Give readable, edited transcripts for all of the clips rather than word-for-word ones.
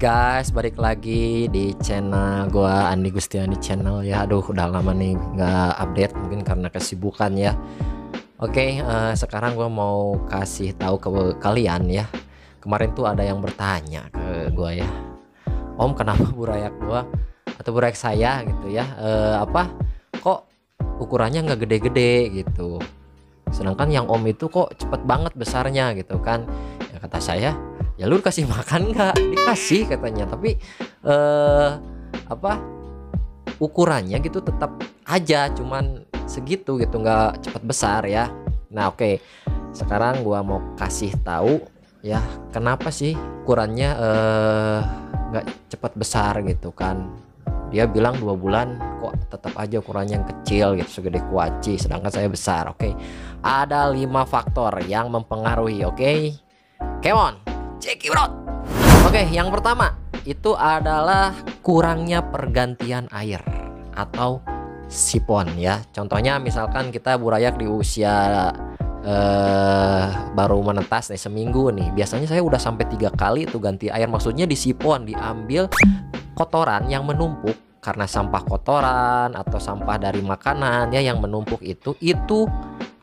Guys, balik lagi di channel gua Andi Gustiani channel ya. Aduh, udah lama nih nggak update, mungkin karena kesibukan ya. Oke, sekarang gua mau kasih tahu ke kalian ya. Kemarin tuh ada yang bertanya ke gua ya, Om, kenapa burayak gua atau burayak saya gitu ya, kok ukurannya nggak gede-gede gitu, sedangkan yang Om itu kok cepet banget besarnya gitu kan. Ya kata saya, ya lu kasih makan nggak? Dikasih katanya, tapi ukurannya gitu tetap aja cuman segitu gitu, nggak cepet besar ya. Nah oke, sekarang gua mau kasih tahu ya kenapa sih ukurannya nggak cepet besar gitu kan. Dia bilang 2 bulan kok tetap aja ukurannya yang kecil gitu, segede kuaci, sedangkan saya besar. Oke, ada 5 faktor yang mempengaruhi. Oke, come on, check it out. Oke, yang pertama itu adalah kurangnya pergantian air atau sipon ya. Contohnya misalkan kita burayak di usia baru menetas nih, seminggu nih, biasanya saya udah sampai 3 kali tuh ganti air. Maksudnya di sipon diambil kotoran yang menumpuk karena sampah kotoran atau sampah dari makanan ya yang menumpuk, itu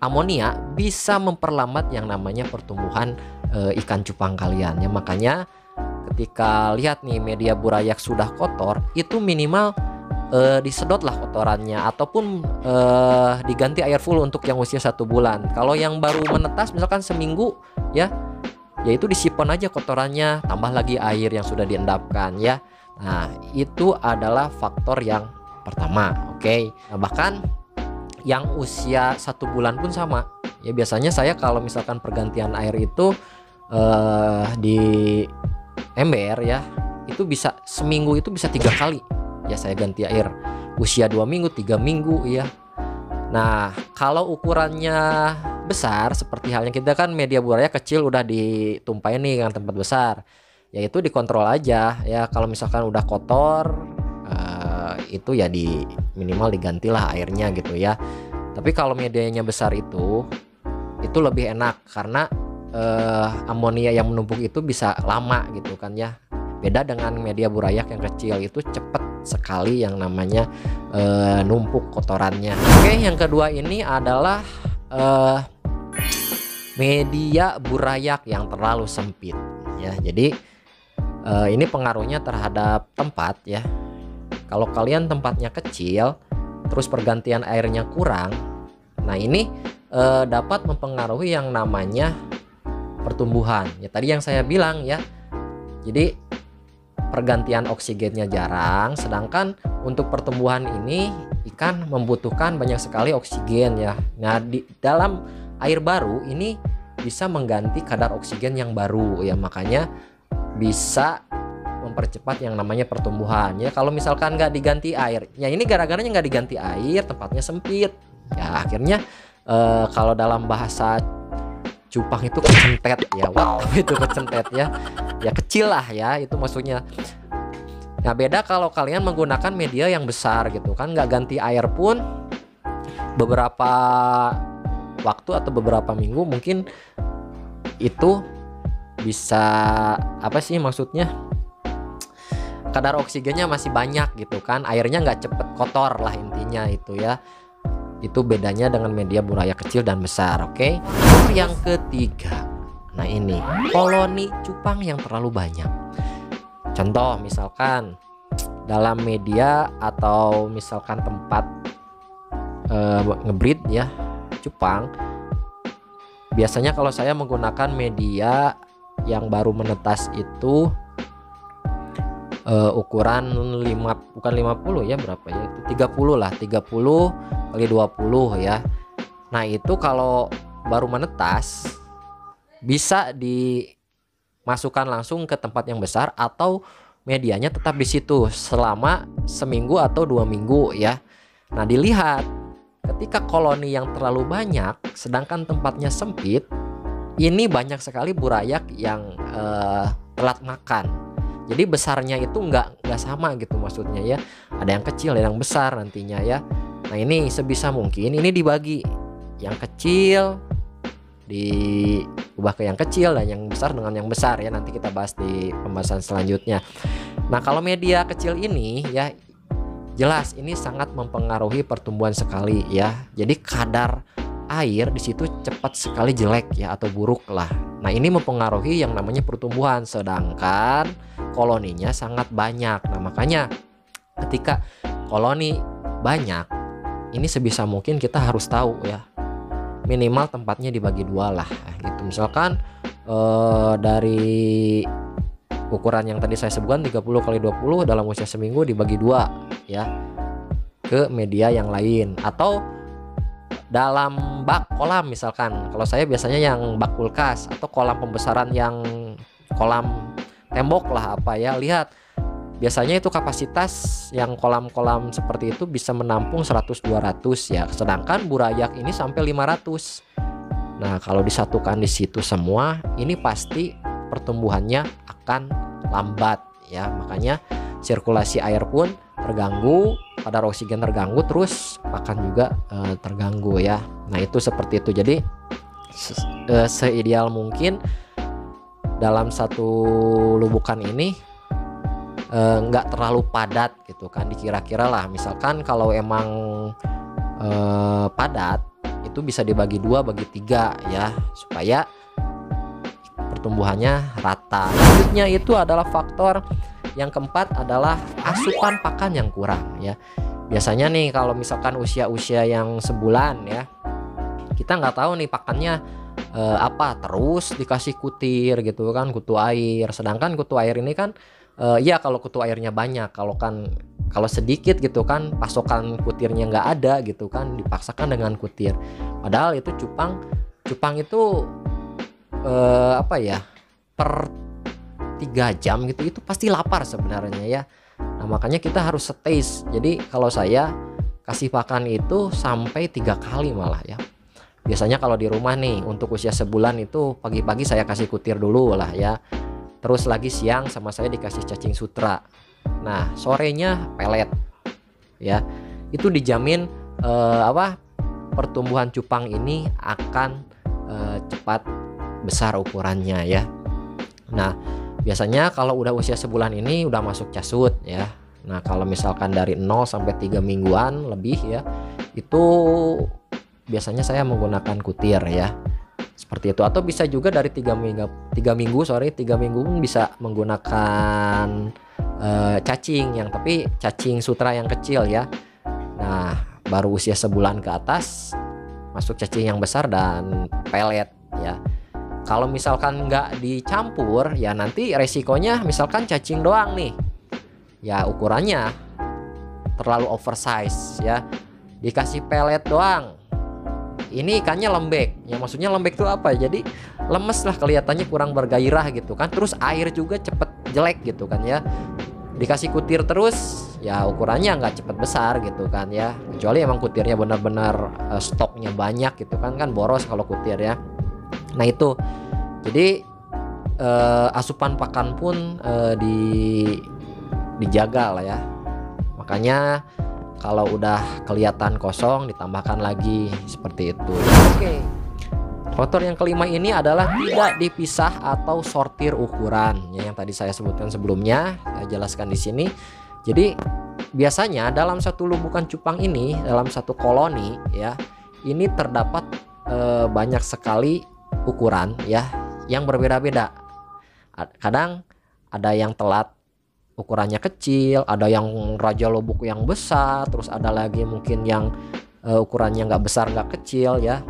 amonia bisa memperlambat yang namanya pertumbuhan ikan cupang kalian ya. Makanya ketika lihat nih media burayak sudah kotor, itu minimal disedot lah kotorannya, ataupun diganti air full untuk yang usia 1 bulan. Kalau yang baru menetas misalkan seminggu ya, yaitu disipon aja kotorannya, tambah lagi air yang sudah diendapkan ya. Nah itu adalah faktor yang pertama. Oke, nah bahkan yang usia 1 bulan pun sama ya. Biasanya saya kalau misalkan pergantian air itu di ember ya, itu bisa seminggu itu bisa 3 kali ya saya ganti air. Usia 2 minggu, 3 minggu ya. Nah kalau ukurannya besar, seperti halnya kita kan media burayak kecil udah ditumpahin nih dengan tempat besar, yaitu dikontrol aja ya. Kalau misalkan udah kotor, itu ya minimal digantilah airnya gitu ya. Tapi kalau medianya besar itu lebih enak karena amonia yang menumpuk itu bisa lama gitu kan ya. Beda dengan media burayak yang kecil, itu cepet sekali yang namanya numpuk kotorannya. Oke, yang kedua ini adalah media burayak yang terlalu sempit ya. Jadi ini pengaruhnya terhadap tempat ya. Kalau kalian tempatnya kecil terus pergantian airnya kurang, nah ini dapat mempengaruhi yang namanya pertumbuhan ya. Tadi yang saya bilang ya, jadi pergantian oksigennya jarang, sedangkan untuk pertumbuhan ini ikan membutuhkan banyak sekali oksigen ya. Nah di dalam air baru ini bisa mengganti kadar oksigen yang baru ya, makanya bisa mempercepat yang namanya pertumbuhan ya. Kalau misalkan nggak diganti air ya, ini gara-garanya nggak diganti air, tempatnya sempit ya, akhirnya kalau dalam bahasa cupang itu kecentet ya. Wah, itu kecentet ya, ya kecil lah ya itu maksudnya. Nah beda kalau kalian menggunakan media yang besar gitu kan, nggak ganti air pun beberapa waktu atau beberapa minggu, mungkin itu bisa maksudnya kadar oksigennya masih banyak gitu kan, airnya nggak cepet kotor lah intinya itu ya. Itu bedanya dengan media burayak kecil dan besar. Oke, yang ketiga, nah ini koloni cupang yang terlalu banyak. Contoh misalkan dalam media atau misalkan tempat ngebreed ya cupang, biasanya kalau saya menggunakan media yang baru menetas itu ukuran bukan 50 ya, berapa ya itu, 30 lah, 30 kali 20 ya. Nah itu kalau baru menetas bisa dimasukkan langsung ke tempat yang besar, atau medianya tetap di situ selama seminggu atau 2 minggu ya. Nah dilihat ketika koloni yang terlalu banyak sedangkan tempatnya sempit, ini banyak sekali burayak yang telat makan. Jadi besarnya itu nggak sama gitu maksudnya ya. Ada yang kecil, ada yang besar nantinya ya. Nah ini sebisa mungkin ini dibagi. Yang kecil ubah ke yang kecil, dan yang besar dengan yang besar ya. Nanti kita bahas di pembahasan selanjutnya. Nah, kalau media kecil ini ya jelas ini sangat mempengaruhi pertumbuhan sekali ya. Jadi kadar air di situ cepat sekali jelek ya, atau buruk lah. Nah, ini mempengaruhi yang namanya pertumbuhan, sedangkan koloninya sangat banyak. Nah, makanya ketika koloni banyak, ini sebisa mungkin kita harus tahu ya, minimal tempatnya dibagi dua lah gitu. Misalkan dari ukuran yang tadi saya sebutkan 30 kali 20 dalam usia seminggu dibagi dua ya ke media yang lain, atau dalam bak kolam misalkan. Kalau saya biasanya yang bak kulkas atau kolam pembesaran yang kolam tembok lah apa ya. Lihat, biasanya itu kapasitas yang kolam-kolam seperti itu bisa menampung 100-200 ya. Sedangkan burayak ini sampai 500. Nah, kalau disatukan di situ semua, ini pasti pertumbuhannya akan lambat ya. Makanya sirkulasi air pun terganggu, kadar oksigen terganggu, terus pakan juga terganggu ya. Nah, itu seperti itu. Jadi seideal mungkin dalam satu lubukan ini nggak terlalu padat gitu kan, dikira-kira lah. Misalkan kalau emang padat, itu bisa dibagi 2 bagi 3 ya, supaya pertumbuhannya rata. Selanjutnya itu adalah faktor yang keempat adalah asupan pakan yang kurang ya. Biasanya nih kalau misalkan usia-usia yang sebulan ya, kita nggak tahu nih pakannya apa, terus dikasih kutir gitu kan, kutu air. Sedangkan kutu air ini kan ya kalau kutu airnya banyak, kalau sedikit gitu kan, pasokan kutirnya nggak ada gitu kan, dipaksakan dengan kutir. Padahal itu cupang itu apa ya, per 3 jam gitu itu pasti lapar sebenarnya ya. Nah, makanya kita harus setais. Jadi kalau saya kasih pakan itu sampai 3 kali malah ya. Biasanya kalau di rumah nih untuk usia sebulan itu pagi-pagi saya kasih kutir dulu lah ya. Terus lagi siang sama saya dikasih cacing sutra. Nah, sorenya pelet ya. Itu dijamin pertumbuhan cupang ini akan cepat besar ukurannya ya. Nah, biasanya kalau udah usia sebulan ini udah masuk casut ya. Nah, kalau misalkan dari 0 sampai 3 mingguan lebih ya, itu biasanya saya menggunakan kutir ya. Seperti itu, atau bisa juga dari 3 minggu pun bisa menggunakan cacing tapi cacing sutra yang kecil ya. Nah, baru usia sebulan ke atas masuk cacing yang besar dan pelet ya. Kalau misalkan nggak dicampur ya, nanti resikonya misalkan cacing doang nih ya, ukurannya terlalu oversize ya, dikasih pelet doang, ini ikannya lembek ya. Maksudnya lembek itu apa? Jadi lemes lah, kelihatannya kurang bergairah gitu kan. Terus air juga cepet jelek gitu kan ya. Dikasih kutir terus ya, ukurannya nggak cepet besar gitu kan ya. Kecuali emang kutirnya benar-benar stoknya banyak gitu kan boros kalau kutir ya. Nah, itu jadi asupan pakan pun dijaga lah ya. Makanya kalau udah kelihatan kosong ditambahkan lagi seperti itu. Oke. Faktor yang kelima ini adalah tidak dipisah atau sortir ukuran ya, yang tadi saya sebutkan sebelumnya, saya jelaskan di sini. Jadi biasanya dalam satu lubukan cupang ini, dalam satu koloni ya, ini terdapat banyak sekali ukuran ya yang berbeda-beda. Kadang ada yang telat ukurannya kecil, ada yang raja lubuk yang besar, terus ada lagi mungkin yang ukurannya nggak besar nggak kecil ya.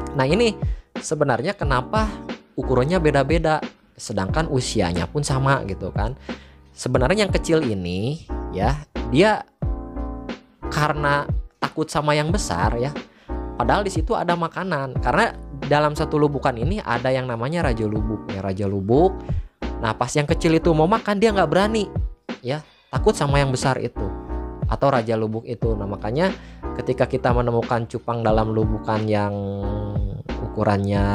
Nah, ini sebenarnya kenapa ukurannya beda-beda sedangkan usianya pun sama gitu kan. Sebenarnya yang kecil ini ya, dia karena takut sama yang besar ya, padahal di situ ada makanan. Karena dalam satu lubukan ini ada yang namanya raja lubuk ya, raja lubuk. Nah, pas yang kecil itu mau makan, dia nggak berani ya, takut sama yang besar itu atau raja lubuk itu. Nah, makanya ketika kita menemukan cupang dalam lubukan yang ukurannya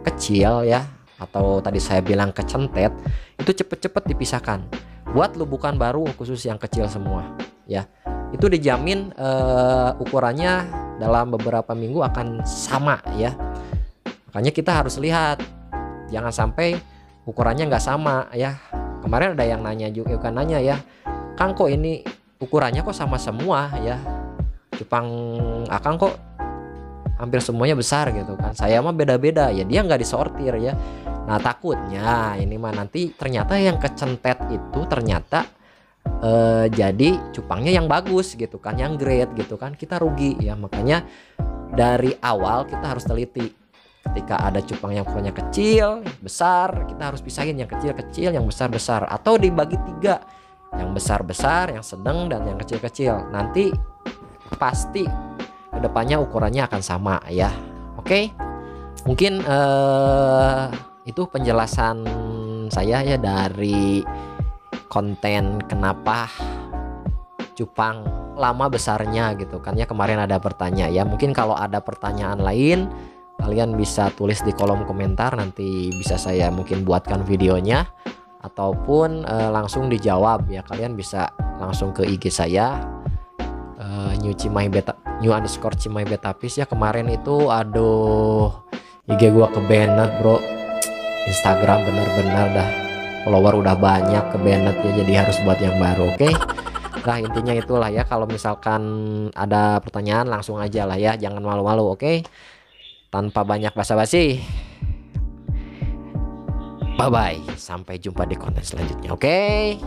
kecil ya, atau tadi saya bilang kecentet, itu cepet-cepet dipisahkan buat lubukan baru khusus yang kecil semua ya. Itu dijamin ukurannya dalam beberapa minggu akan sama ya. Makanya kita harus lihat, jangan sampai ukurannya nggak sama ya. Kemarin ada yang nanya juga, kan nanya ya, Kang kok ini ukurannya kok sama semua ya, cupang Akang kok hampir semuanya besar gitu kan, saya mah beda-beda ya. Dia nggak disortir ya. Nah takutnya ini mah nanti ternyata yang kecentet itu ternyata jadi cupangnya yang bagus gitu kan, yang grade gitu kan, kita rugi ya. Makanya dari awal kita harus teliti, ketika ada cupang yang ukurannya kecil, besar, kita harus pisahin yang kecil-kecil, yang besar-besar, atau dibagi 3, yang besar-besar, yang sedang, dan yang kecil-kecil. Nanti pasti kedepannya ukurannya akan sama ya. Oke, mungkin itu penjelasan saya ya dari konten kenapa cupang lama besarnya gitu kan ya. Kemarin ada bertanya ya, mungkin kalau ada pertanyaan lain kalian bisa tulis di kolom komentar, nanti bisa saya mungkin buatkan videonya, ataupun langsung dijawab ya. Kalian bisa langsung ke IG saya, new_cimaibetapis ya. Kemarin itu aduh, IG gua kebanet bro, Instagram bener-bener dah follower udah banyak kebanet ya, jadi harus buat yang baru. Oke. Nah intinya itulah ya, kalau misalkan ada pertanyaan langsung aja lah ya, jangan malu-malu. Oke, tanpa banyak basa-basi. Bye bye, sampai jumpa di konten selanjutnya. Oke.